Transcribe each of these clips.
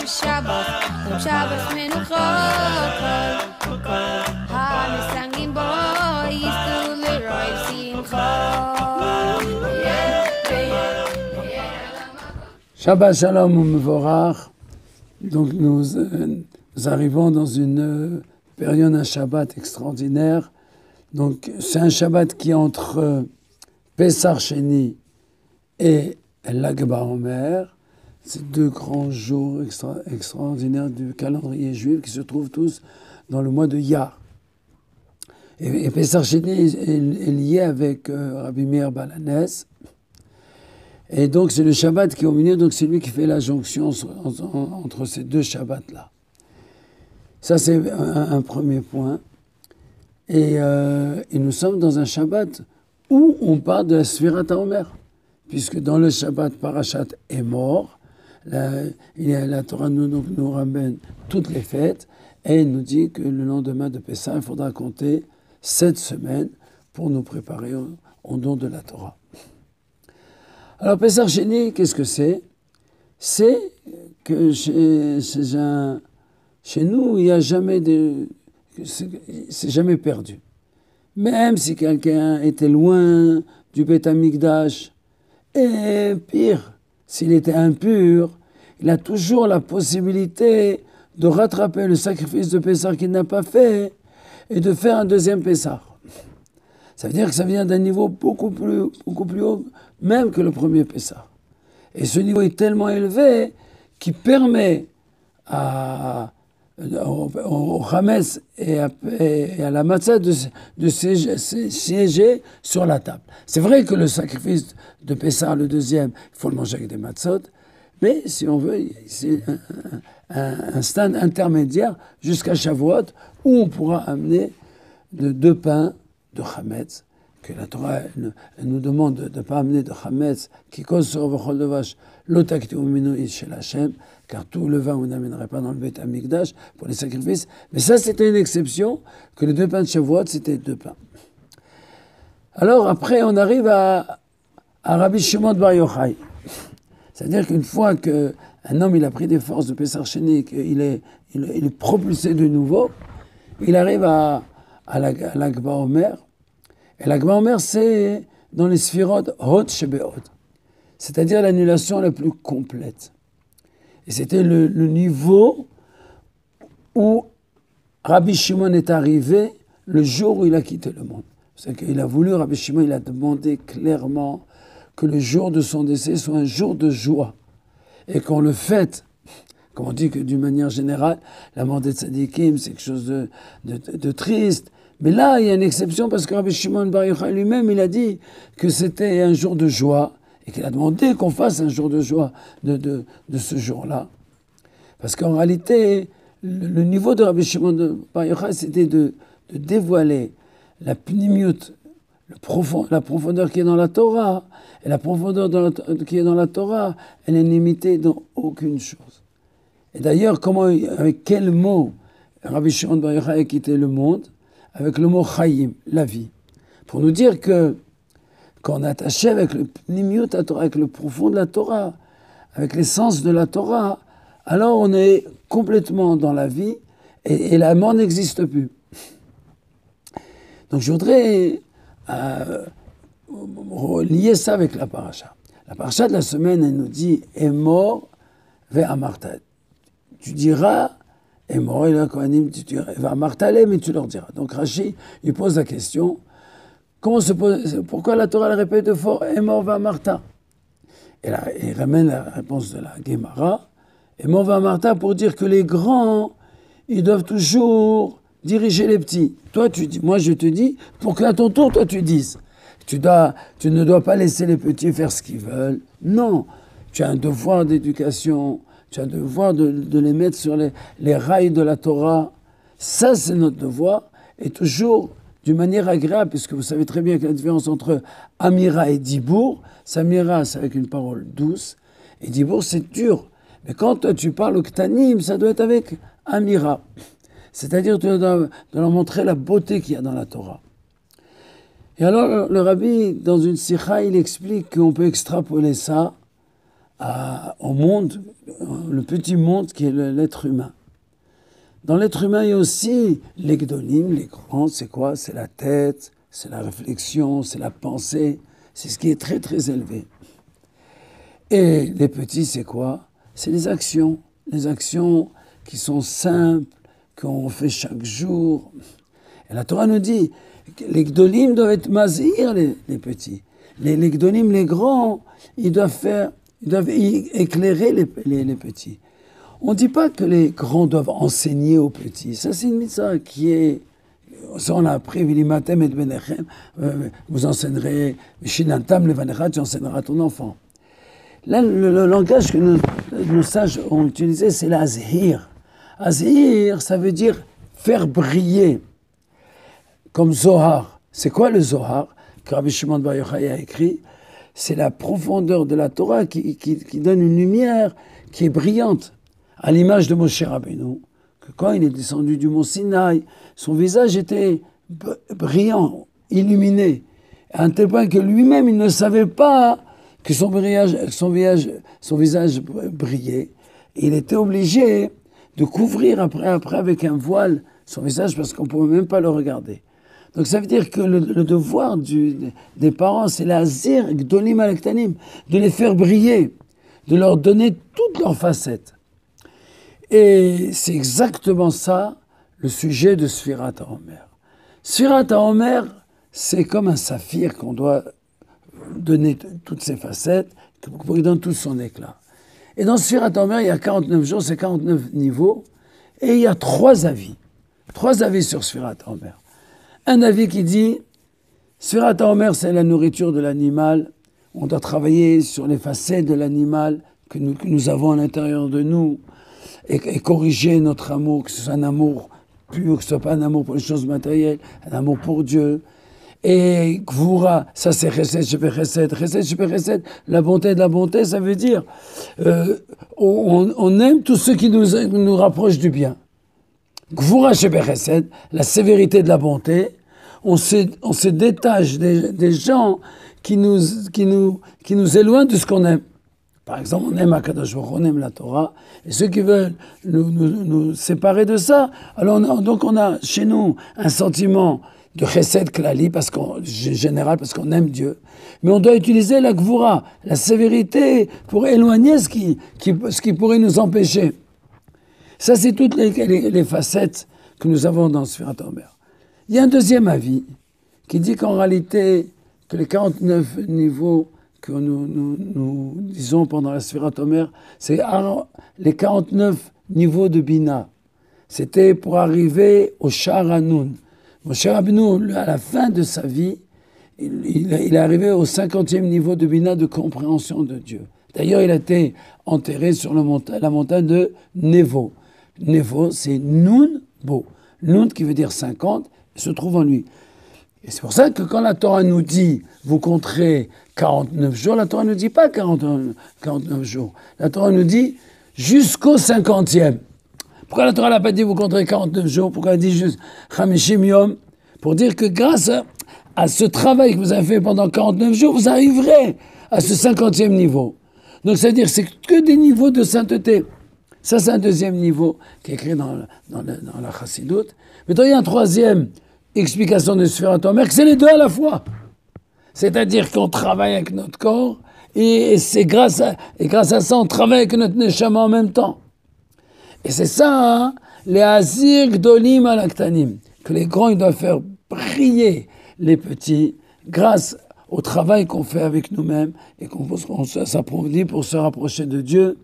Shabbos, Shabbos menuchot, ha-mesangim bo, yistu leroy simchot. Shabbat Shalom Mevorach. Donc nous arrivons dans une période, un Shabbat extraordinaire. Donc c'est un Shabbat qui est entre Pesach Sheni et Lag BaOmer. Ces deux grands jours extraordinaires du calendrier juif qui se trouvent tous dans le mois de Iyar. Et Pesach Sheni est lié avec Rabbi Meir Baal HaNes. Et donc c'est le Shabbat qui est au milieu, donc c'est lui qui fait la jonction entre ces deux Shabbats-là. Ça c'est un premier point. Et nous sommes dans un Shabbat où on parle de la Sfirat HaOmer, puisque dans le Shabbat Parashat Emor, la Torah nous ramène toutes les fêtes et nous dit que le lendemain de Pessah, il faudra compter 7 semaines pour nous préparer au don de la Torah. Alors Pesach Sheni, qu'est-ce que c'est? C'est que chez nous, il n'y a jamais c'est jamais perdu. Même si quelqu'un était loin du Beth Amikdash, et pire, s'il était impur, il a toujours la possibilité de rattraper le sacrifice de Pessah qu'il n'a pas fait et de faire un deuxième Pessah. Ça veut dire que ça vient d'un niveau beaucoup plus haut, même que le premier Pessah. Et ce niveau est tellement élevé qu'il permet au Hametz et à la Matzah de siéger sur la table. C'est vrai que le sacrifice de Pessah, le deuxième, il faut le manger avec des matzot, mais si on veut, c'est un stade intermédiaire jusqu'à Shavuot où on pourra amener de 2 pains de Hametz, que la Torah elle nous demande de ne pas amener de Hametz, qui cause sur v'chol devash l'otakti uminu shel Hashem, car tout le vin vous n'amènerez pas dans le Beth Amikdash pour les sacrifices. Mais ça, c'était une exception, que les 2 pains de Shavuot, c'était 2 pains. Alors après, on arrive à Rabbi Shimon Bar Yochai. C'est-à-dire qu'une fois qu'un homme il a pris des forces de Pesach Sheni, qu'il est propulsé de nouveau, il arrive à Lag BaOmer. Et Lag BaOmer, c'est dans les Sfirot Hod Shebe'Hod, c'est-à-dire l'annulation la plus complète. Et c'était le niveau où Rabbi Shimon est arrivé le jour où il a quitté le monde. C'est qu'il a voulu, Rabbi Shimon, il a demandé clairement que le jour de son décès soit un jour de joie. Et qu'on le fête, comme on dit que d'une manière générale, la mort des tzadikim, c'est quelque chose de triste. Mais là, il y a une exception parce que Rabbi Shimon Bar Yochai lui-même, il a dit que c'était un jour de joie et qu'il a demandé qu'on fasse un jour de joie de ce jour-là. Parce qu'en réalité, le niveau de Rabbi Shimon Bar Yochai, c'était de dévoiler la pnimiut, la profondeur qui est dans la Torah. Et la profondeur qui est dans la Torah, elle n'est limitée dans aucune chose. Et d'ailleurs, avec quel mot Rabbi Shimon Bar Yochai a quitté le monde? Avec le mot Chaim, la vie. Pour nous dire que quand on est attaché avec le pnimiut à Torah, avec le profond de la Torah, avec l'essence de la Torah, alors on est complètement dans la vie et la mort n'existe plus. Donc je voudrais lier ça avec la paracha. La paracha de la semaine, elle nous dit « Emor ve'amarta ». Tu diras « Emor » et la Kohanim, tu diras « ve'amarta le » mais tu leur diras. Donc Rashi, il pose la question pourquoi la Torah elle répète fort « Emor ve'amarta » et là, il ramène la réponse de la Gemara « Emor ve'amarta » pour dire que les grands, ils doivent toujours diriger les petits. Toi, tu dis, moi je te dis, pour qu'à ton tour, toi tu dises. Tu ne dois pas laisser les petits faire ce qu'ils veulent. Non, tu as un devoir d'éducation, tu as un devoir de les mettre sur les rails de la Torah. Ça, c'est notre devoir, et toujours d'une manière agréable, puisque vous savez très bien que la différence entre Amira et Dibour, Samira, c'est avec une parole douce, et Dibour, c'est dur. Mais quand toi, tu parles au Ktanim, ça doit être avec Amira. C'est-à-dire, tu dois leur montrer la beauté qu'il y a dans la Torah. Et alors, le rabbi, dans une sikha, il explique qu'on peut extrapoler ça au monde, le petit monde qui est l'être humain. Dans l'être humain, il y a aussi les gdolim, les grands, c'est quoi? C'est la tête, c'est la réflexion, c'est la pensée, c'est ce qui est très très élevé. Et les petits, c'est quoi? C'est les actions qui sont simples, qu'on fait chaque jour. Et la Torah nous dit que les gdolim doivent être mazir, les petits. Les gdolim, les grands, ils doivent éclairer les petits. On ne dit pas que les grands doivent enseigner aux petits. Ça, c'est une mitzvah qui est... Ça, on l'a appris, Vilimatem et Benechem, vous enseignerez, Shinantam, Levanecha, tu enseigneras à ton enfant. Là, le langage que nos sages ont utilisé, c'est l'azhir. Azhir, ça veut dire faire briller. Comme Zohar. C'est quoi le Zohar que Rabbi Shimon Bar Yochai a écrit? C'est la profondeur de la Torah qui donne une lumière qui est brillante. À l'image de Moshe Rabbeinu, que quand il est descendu du mont Sinaï, son visage était brillant, illuminé, à un tel point que lui-même, il ne savait pas que son visage brillait. Et il était obligé de couvrir après avec un voile son visage parce qu'on ne pouvait même pas le regarder. Donc ça veut dire que le devoir des parents, c'est la zir gdolim alektanim, de les faire briller, de leur donner toutes leurs facettes. Et c'est exactement ça, le sujet de Sfirat HaOmer. Sfirat HaOmer, c'est comme un saphir qu'on doit donner toutes ses facettes, pour qu'il donne tout son éclat. Et dans Sfirat HaOmer, il y a 49 jours, c'est 49 niveaux, et il y a 3 avis. 3 avis sur Sfirat HaOmer. Un avis qui dit, Sfirat HaOmer, c'est la nourriture de l'animal, on doit travailler sur les facettes de l'animal que nous avons à l'intérieur de nous, et corriger notre amour, que ce soit un amour pur, que ce soit pas un amour pour les choses matérielles, un amour pour Dieu. Et Gvura, ça c'est Chesed Shebe Chesed. Chesed Shebe Chesed, la bonté de la bonté, ça veut dire on aime tous ceux qui nous rapprochent du bien. Gvura Shebe Chesed, la sévérité de la bonté, on se détache des gens qui nous éloignent de ce qu'on aime. Par exemple, on aime Akadosh Baruch Hu, on aime la Torah, et ceux qui veulent nous séparer de ça, alors donc on a chez nous un sentiment de chesed klali, général, parce qu'on aime Dieu, mais on doit utiliser la gvura, la sévérité, pour éloigner ce qui pourrait nous empêcher. Ça, c'est toutes les facettes que nous avons dans Sfirat HaOmer. Il y a un deuxième avis qui dit qu'en réalité, que les 49 niveaux que nous disons pendant la Sfirat HaOmer, c'est les 49 niveaux de Bina. C'était pour arriver au Sha'ar HaNun. Moshe Rabbeinu, à la fin de sa vie, il est arrivé au 50e niveau de Bina, de compréhension de Dieu. D'ailleurs, il a été enterré sur la montagne de Nevo. Nevo, c'est Nun Bo. Nun qui veut dire 50, se trouve en lui. Et c'est pour ça que quand la Torah nous dit, vous compterez 49 jours, la Torah ne nous dit pas 49 jours. La Torah nous dit jusqu'au 50e. Pourquoi la Torah n'a pas dit vous compterez 49 jours? Pourquoi elle dit juste Chamishim Yom? Pour dire que grâce à ce travail que vous avez fait pendant 49 jours, vous arriverez à ce 50e niveau. Donc c'est-à-dire que c'est que des niveaux de sainteté. Ça, c'est un deuxième niveau qui est écrit dans la Chassidoute. Mais il y a un troisième explication de Sfirat HaOmer, que c'est les deux à la fois. C'est-à-dire qu'on travaille avec notre corps, et c'est grâce à ça, on travaille avec notre neshama en même temps. Et c'est ça, hein, les Azir Gdolim Alaktanim, que les grands ils doivent faire briller les petits grâce au travail qu'on fait avec nous-mêmes et qu'on s'approfondit pour se rapprocher de Dieu.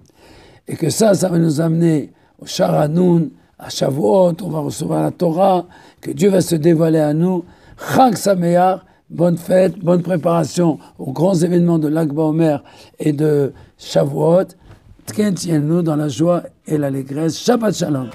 Et que ça va nous amener au Sha'ar HaNun, à Shavuot, on va recevoir la Torah, que Dieu va se dévoiler à nous. Chag Sameach, bonne fête, bonne préparation aux grands événements de Lag BaOmer et de Shavuot. Tiens-nous dans la joie et l'allégresse. Shabbat Shalom.